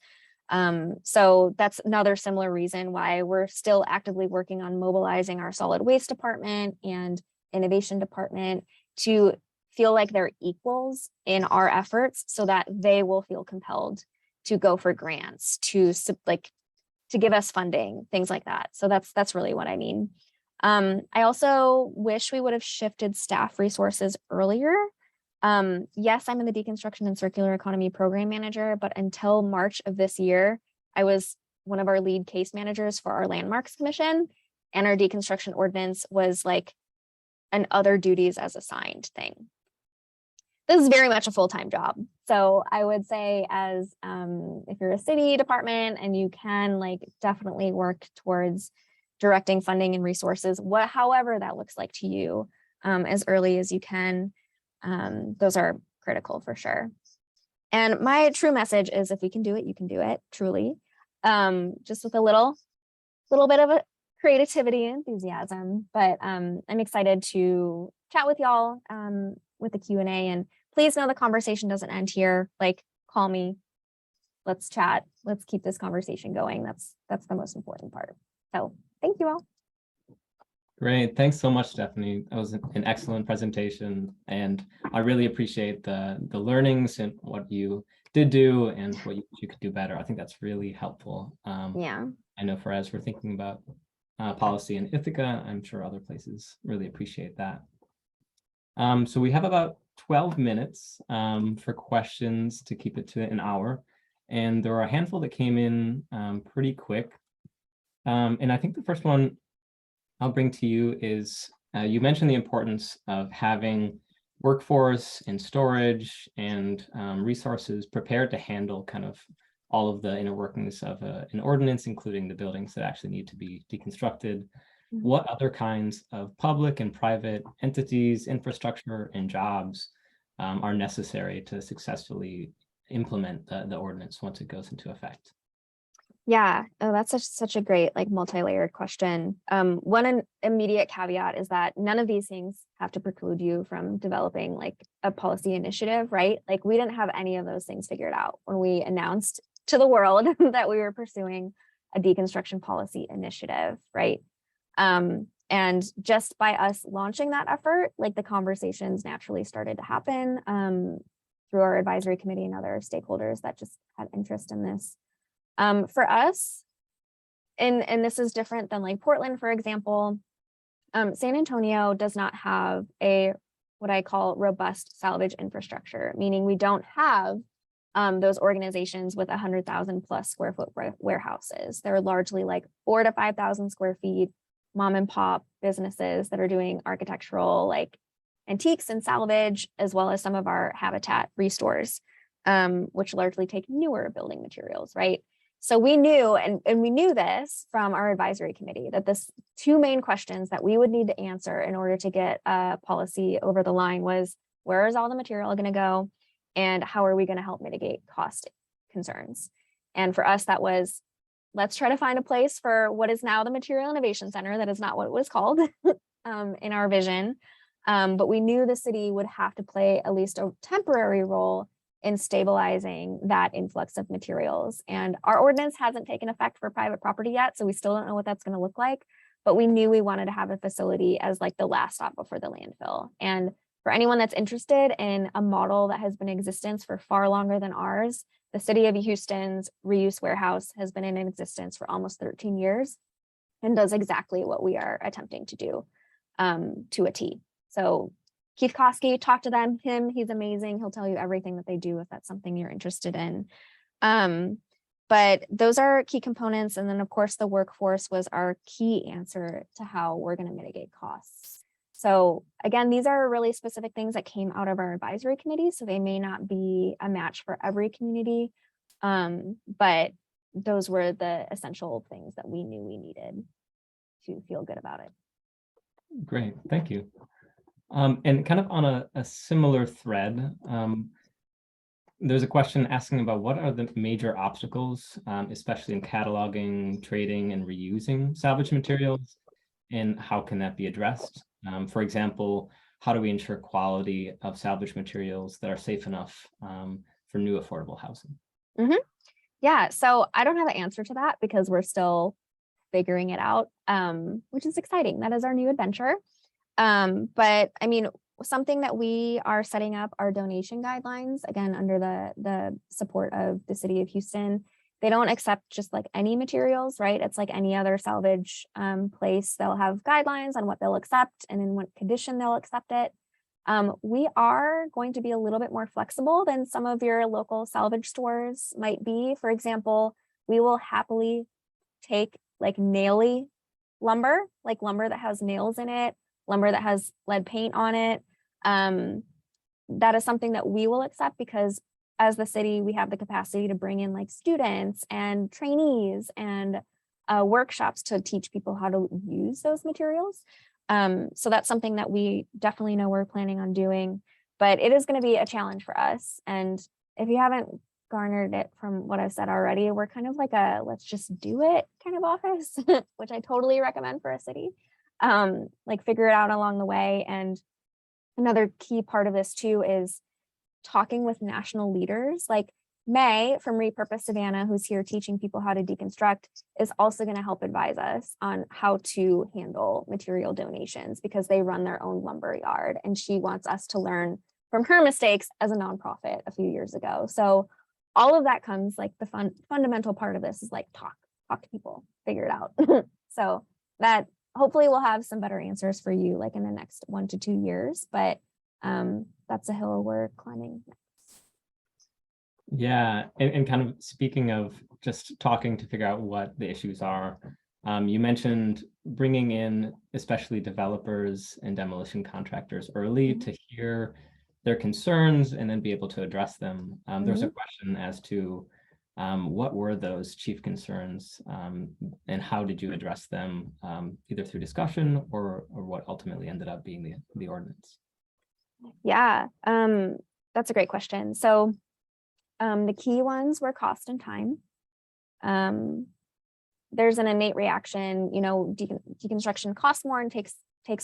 So that's another similar reason why we're still actively working on mobilizing our solid waste department and innovation department to feel like they're equals in our efforts, so that they will feel compelled to go for grants, to give us funding, things like that. So that's really what I mean. I also wish we would have shifted staff resources earlier. Yes, I'm in the Deconstruction and Circular Economy Program Manager, but until March of this year, I was one of our lead case managers for our Landmarks Commission, and our deconstruction ordinance was like an other duties as assigned thing. This is very much a full-time job. So I would say, as if you're a city department and you can definitely work towards directing funding and resources, however that looks like to you, as early as you can. Those are critical for sure. And my true message is, if we can do it, you can do it, truly. Just with a little bit of a creativity and enthusiasm. But I'm excited to chat with y'all with the Q&A. And please know the conversation doesn't end here. Call me, let's chat, let's keep this conversation going. That's the most important part. So thank you all. Great. Thanks so much, Stephanie. That was an excellent presentation. And I really appreciate the learnings and what you did do and what you could do better. I think that's really helpful. Yeah. I know as we're thinking about policy in Ithaca, I'm sure other places really appreciate that. So we have about 12 minutes for questions to keep it to an hour. And there were a handful that came in pretty quick. And I think the first one I'll bring to you is, you mentioned the importance of having workforce and storage and resources prepared to handle kind of all of the inner workings of an ordinance, including the buildings that actually need to be deconstructed. What other kinds of public and private entities, infrastructure, and jobs are necessary to successfully implement the ordinance once it goes into effect? Yeah, oh, that's such a great, like, multi-layered question. One immediate caveat is that none of these things have to preclude you from developing like a policy initiative, right? Like, we didn't have any of those things figured out when we announced to the world that we were pursuing a deconstruction policy initiative, right? And just by us launching that effort, like, the conversations naturally started to happen through our advisory committee and other stakeholders that just had interest in this. For us, and this is different than like Portland, for example, San Antonio does not have a what I call robust salvage infrastructure, meaning we don't have those organizations with 100,000 plus square foot warehouses. They're largely like 4,000 to 5,000 square feet, mom and pop businesses that are doing architectural like antiques and salvage, as well as some of our habitat restores, which largely take newer building materials, right? So we knew, and we knew this from our advisory committee, that this two main questions that we would need to answer in order to get a policy over the line was, where is all the material going to go? And how are we going to help mitigate cost concerns? And for us, that was, let's try to find a place for what is now the Material Innovation Center. That is not what it was called in our vision. But we knew the city would have to play at least a temporary role in stabilizing that influx of materials. And our ordinance hasn't taken effect for private property yet, so we still don't know what that's going to look like. But we knew we wanted to have a facility as like the last stop before the landfill. And for anyone that's interested in a model that has been in existence for far longer than ours, the City of Houston's reuse warehouse has been in existence for almost 13 years and does exactly what we are attempting to do to a T. So Keith Koski, talk to him, he's amazing. He'll tell you everything that they do if that's something you're interested in. But those are key components. And then of course, the workforce was our key answer to how we're going to mitigate costs. So again, these are really specific things that came out of our advisory committee. So they may not be a match for every community. But those were the essential things that we knew we needed to feel good about it. Great, thank you. And kind of on a similar thread, there's a question asking about what are the major obstacles, especially in cataloging, trading, and reusing salvage materials, and how can that be addressed? For example, how do we ensure quality of salvage materials that are safe enough for new affordable housing? Mm-hmm. Yeah, so I don't have an answer to that because we're still figuring it out, which is exciting. That is our new adventure. But I mean, something that we are setting up are donation guidelines, again, under the support of the City of Houston. They don't accept just like any materials, right? It's like any other salvage place. They'll have guidelines on what they'll accept and in what condition they'll accept it. We are going to be a little bit more flexible than some of your local salvage stores might be. For example, we will happily take like naily lumber, like lumber that has nails in it, lumber that has lead paint on it. That is something that we will accept because as the city, we have the capacity to bring in like students and trainees and workshops to teach people how to use those materials. So that's something that we definitely know we're planning on doing, but it is going to be a challenge for us. And if you haven't garnered it from what I've said already, we're kind of like a let's just do it kind of office, which I totally recommend for a city. Like figure it out along the way. And another key part of this too is talking with national leaders. Like May from Repurpose Savannah, who's here teaching people how to deconstruct, is also going to help advise us on how to handle material donations because they run their own lumber yard. And she wants us to learn from her mistakes as a nonprofit a few years ago. So all of that comes like the fundamental part of this is like talk to people, figure it out. So that hopefully we'll have some better answers for you like in the next 1 to 2 years, but that's a hill we're climbing. Yeah, and kind of speaking of just talking to figure out what the issues are, you mentioned bringing in especially developers and demolition contractors early to hear their concerns and then be able to address them. There's a question as to what were those chief concerns and how did you address them, either through discussion or what ultimately ended up being the ordinance? Yeah, that's a great question. So the key ones were cost and time. There's an innate reaction, deconstruction costs more and takes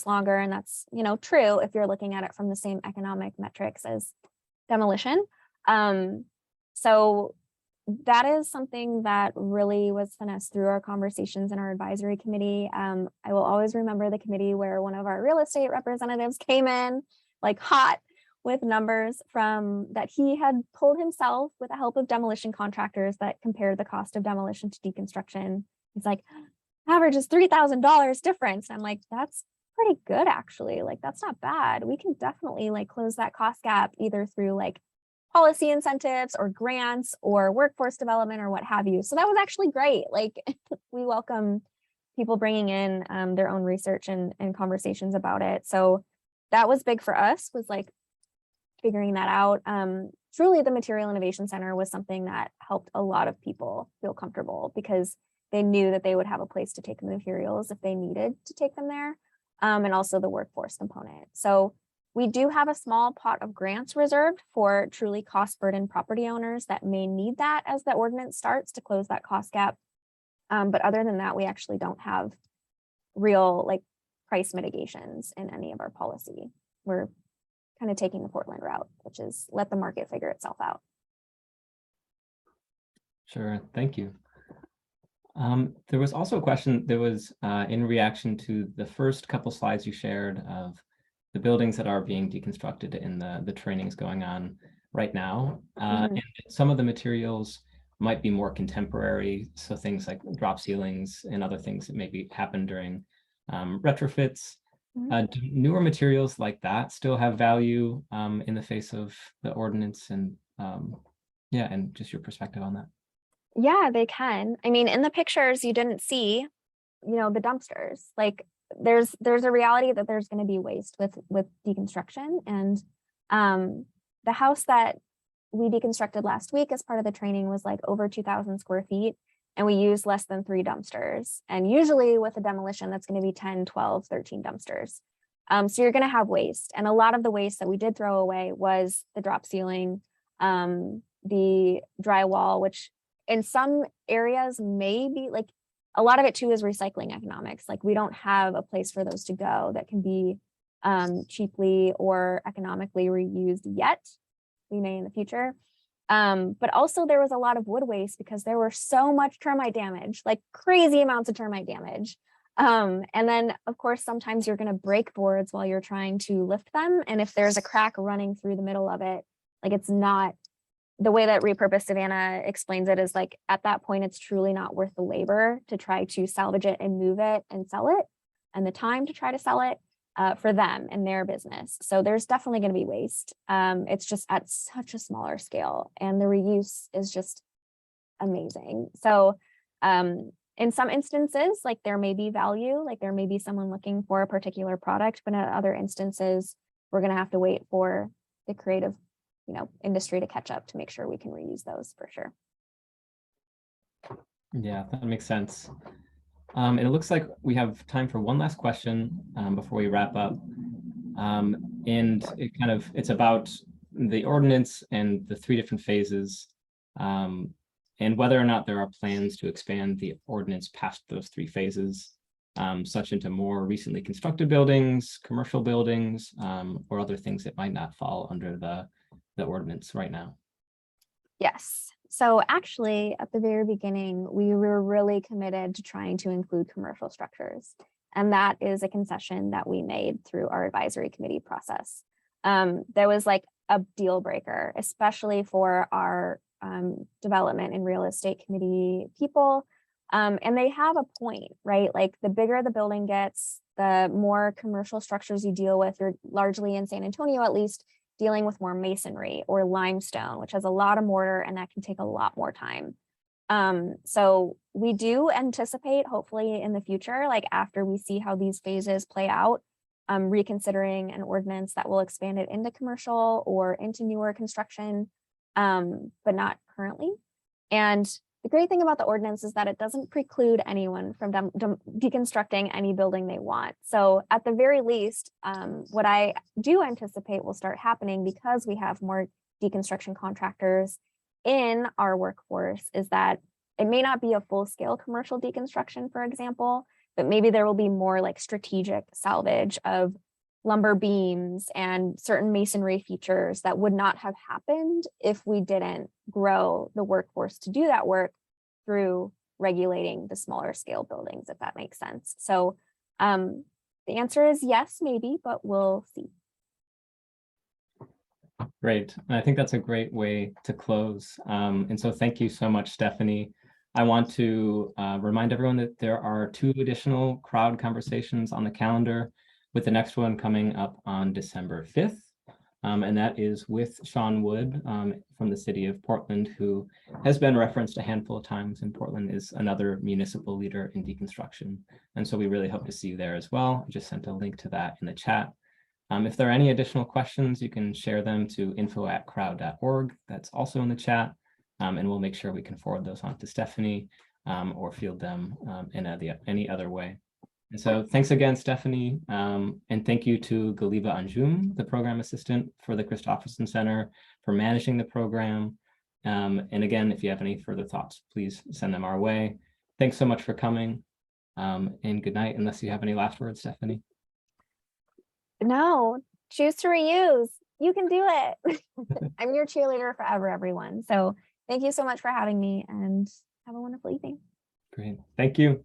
longer. And that's, true if you're looking at it from the same economic metrics as demolition. So that is something that really was finessed through our conversations in our advisory committee. I will always remember the committee where one of our real estate representatives came in like hot with numbers from that he had pulled himself with the help of demolition contractors that compared the cost of demolition to deconstruction. He's like, average is $3,000 difference. I'm like, that's pretty good, actually. Like, that's not bad. We can definitely like close that cost gap either through like policy incentives or grants or workforce development or what have you. So that was actually great. Like we welcome people bringing in their own research and conversations about it. So that was big for us, was like figuring that out. Truly the Material Innovation Center was something that helped a lot of people feel comfortable because they knew that they would have a place to take the materials if they needed to take them there, and also the workforce component. So we do have a small pot of grants reserved for truly cost burden property owners that may need that as the ordinance starts to close that cost gap. But other than that, we actually don't have real like price mitigations in any of our policy. We're kind of taking the Portland route, which is let the market figure itself out. Sure, thank you. There was also a question that was in reaction to the first couple slides you shared of the buildings that are being deconstructed in the trainings going on right now. And some of the materials might be more contemporary, so things like drop ceilings and other things that maybe happen during retrofits. Do newer materials like that still have value in the face of the ordinance? And yeah, and just your perspective on that. Yeah, they can. I mean, in the pictures you didn't see, the dumpsters. Like there's a reality that there's going to be waste with deconstruction. And the house that we deconstructed last week as part of the training was like over 2,000 square feet. And we used less than 3 dumpsters. And usually with a demolition, that's going to be 10, 12, 13 dumpsters. So you're going to have waste. And a lot of the waste that we did throw away was the drop ceiling, the drywall, which in some areas maybe like a lot of it too is recycling economics. Like we don't have a place for those to go that can be cheaply or economically reused yet. We may in the future. But also there was a lot of wood waste because there were so much termite damage, like crazy amounts of termite damage. And then of course, sometimes you're going to break boards while you're trying to lift them. And if there's a crack running through the middle of it, like it's not the way that Repurposed Savannah explains it is like, at that point, it's truly not worth the labor to try to salvage it and move it and sell it and the time to try to sell it for them and their business. So there's definitely going to be waste. It's just at such a smaller scale and the reuse is just amazing. So in some instances, like there may be value, like there may be someone looking for a particular product, but in other instances, we're going to have to wait for the creative industry to catch up to make sure we can reuse those for sure. Yeah, that makes sense. And it looks like we have time for one last question before we wrap up. And it's about the ordinance and the 3 different phases, and whether or not there are plans to expand the ordinance past those 3 phases, such into more recently constructed buildings, commercial buildings, or other things that might not fall under the ordinance right now. Yes. So actually, at the very beginning, we were really committed to trying to include commercial structures. And that is a concession that we made through our advisory committee process. There was like a deal breaker, especially for our development and real estate committee people. And they have a point, right? Like the bigger the building gets, the more commercial structures you deal with, you're largely in San Antonio, at least, dealing with more masonry or limestone, which has a lot of mortar and that can take a lot more time. So we do anticipate, hopefully in the future, like after we see how these phases play out, reconsidering an ordinance that will expand it into commercial or into newer construction, but not currently. And the great thing about the ordinance is that it doesn't preclude anyone from deconstructing any building they want. So at the very least, what I do anticipate will start happening because we have more deconstruction contractors in our workforce is that it may not be a full-scale commercial deconstruction, for example, but maybe there will be more like strategic salvage of lumber beams and certain masonry features that would not have happened if we didn't grow the workforce to do that work through regulating the smaller scale buildings, if that makes sense. So the answer is yes, maybe, but we'll see. Great. And I think that's a great way to close. And so thank you so much, Stephanie. I want to remind everyone that there are 2 additional crowd conversations on the calendar, with the next one coming up on December 5th. And that is with Sean Wood from the city of Portland, who has been referenced a handful of times, and Portland is another municipal leader in deconstruction. And so we really hope to see you there as well. I just sent a link to that in the chat. If there are any additional questions, you can share them to info@crowd.org. That's also in the chat. And we'll make sure we can forward those on to Stephanie or field them in any other way. And so thanks again, Stephanie. And thank you to Galiva Anjum, the program assistant for the Christofferson Center, for managing the program. And again, if you have any further thoughts, please send them our way. Thanks so much for coming. And good night, unless you have any last words, Stephanie. No, choose to reuse. You can do it. I'm your cheerleader forever, everyone. So thank you so much for having me and have a wonderful evening. Great. Thank you.